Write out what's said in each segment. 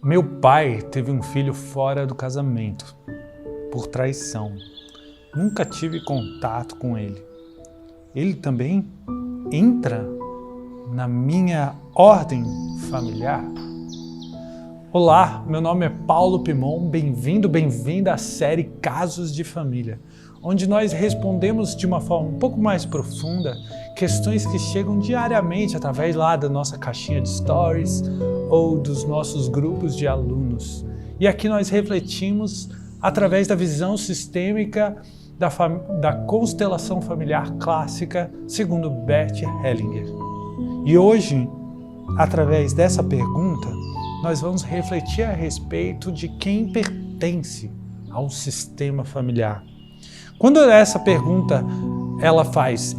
Meu pai teve um filho fora do casamento, por traição. Nunca tive contato com ele. Ele também entra na minha ordem familiar? Olá, meu nome é Paulo Pimon, bem-vindo, bem-vinda à série Casos de Família, onde nós respondemos de uma forma um pouco mais profunda questões que chegam diariamente através lá da nossa caixinha de stories ou dos nossos grupos de alunos. E aqui nós refletimos através da visão sistêmica da constelação familiar clássica, segundo Bert Hellinger. E hoje, através dessa pergunta, nós vamos refletir a respeito de quem pertence ao sistema familiar. Quando essa pergunta ela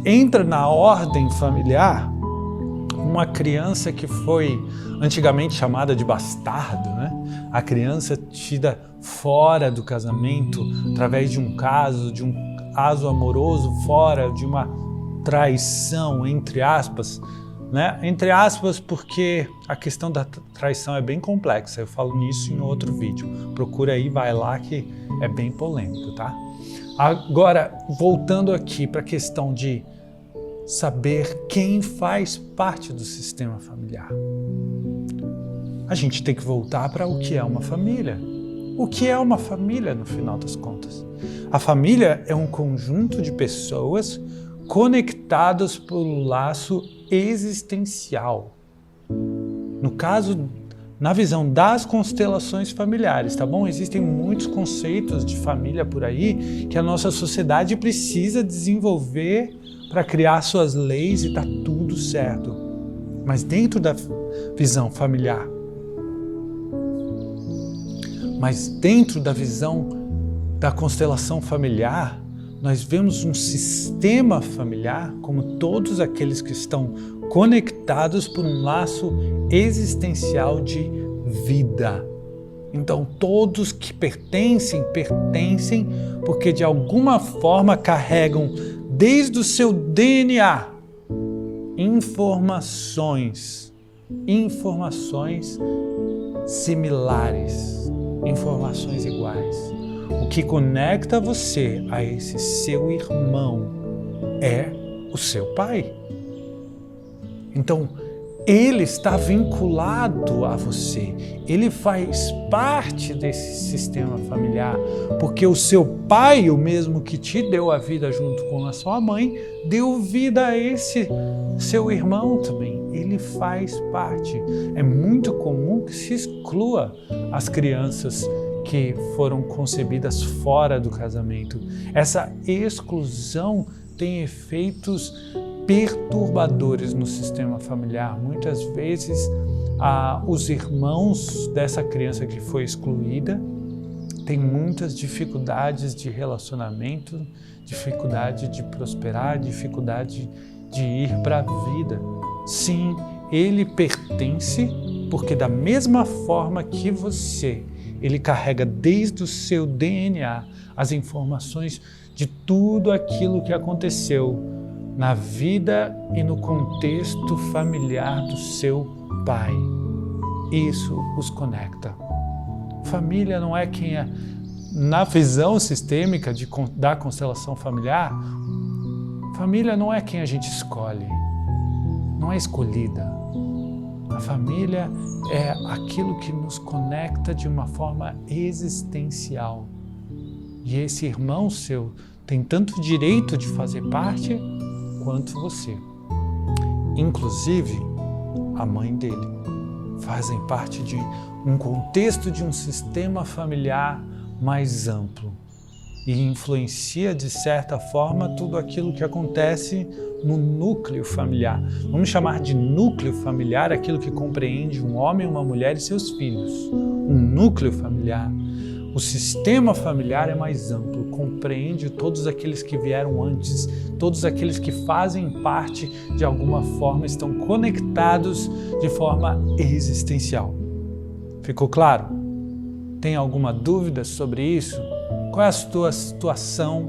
entra na ordem familiar, uma criança que foi antigamente chamada de bastardo, né? A criança tida fora do casamento, através de um caso amoroso, fora de uma traição, entre aspas, né? Entre aspas, porque a questão da traição é bem complexa, eu falo nisso em outro vídeo. Procura aí, vai lá que é bem polêmico, tá? Agora, voltando aqui para a questão de saber quem faz parte do sistema familiar. A gente tem que voltar para o que é uma família. O que é uma família, no final das contas? A família é um conjunto de pessoas conectadas por um laço existencial. No caso, na visão das constelações familiares, tá bom? Existem muitos conceitos de família por aí que a nossa sociedade precisa desenvolver para criar suas leis e tá tudo certo. Mas dentro da visão familiar, da constelação familiar, nós vemos um sistema familiar como todos aqueles que estão conectados por um laço existencial de vida. Então, todos que pertencem porque de alguma forma carregam desde o seu DNA informações similares, informações iguais. O que conecta você a esse seu irmão é o seu pai. Então, ele está vinculado a você, ele faz parte desse sistema familiar, porque o seu pai, o mesmo que te deu a vida junto com a sua mãe, deu vida a esse seu irmão também, ele faz parte. É muito comum que se exclua as crianças que foram concebidas fora do casamento. Essa exclusão tem efeitos perturbadores no sistema familiar. Muitas vezes, os irmãos dessa criança que foi excluída têm muitas dificuldades de relacionamento, dificuldade de prosperar, dificuldade de ir para a vida. Sim, ele pertence, porque da mesma forma que você, ele carrega desde o seu DNA as informações de tudo aquilo que aconteceu na vida e no contexto familiar do seu pai. Isso os conecta. Família não é quem é. Na visão sistêmica da constelação familiar, família não é quem a gente escolhe, não é escolhida. A família é aquilo que nos conecta de uma forma existencial. E esse irmão seu tem tanto direito de fazer parte quanto você. Inclusive, a mãe dele fazem parte de um contexto de um sistema familiar mais amplo e influencia, de certa forma, tudo aquilo que acontece no núcleo familiar. Vamos chamar de núcleo familiar aquilo que compreende um homem, uma mulher e seus filhos. Um núcleo familiar. O sistema familiar é mais amplo, compreende todos aqueles que vieram antes, todos aqueles que fazem parte, de alguma forma, estão conectados de forma existencial. Ficou claro? Tem alguma dúvida sobre isso? Qual é a sua situação?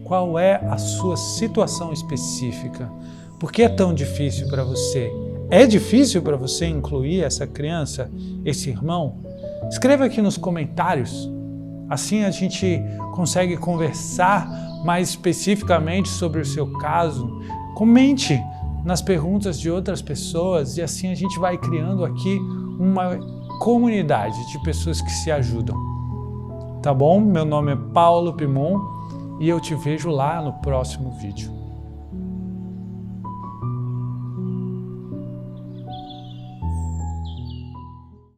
Qual é a sua situação específica? Por que é tão difícil para você? É difícil para você incluir essa criança, esse irmão? Escreva aqui nos comentários, assim a gente consegue conversar mais especificamente sobre o seu caso. Comente nas perguntas de outras pessoas e assim a gente vai criando aqui uma comunidade de pessoas que se ajudam. Tá bom? Meu nome é Paulo Pimon e eu te vejo lá no próximo vídeo.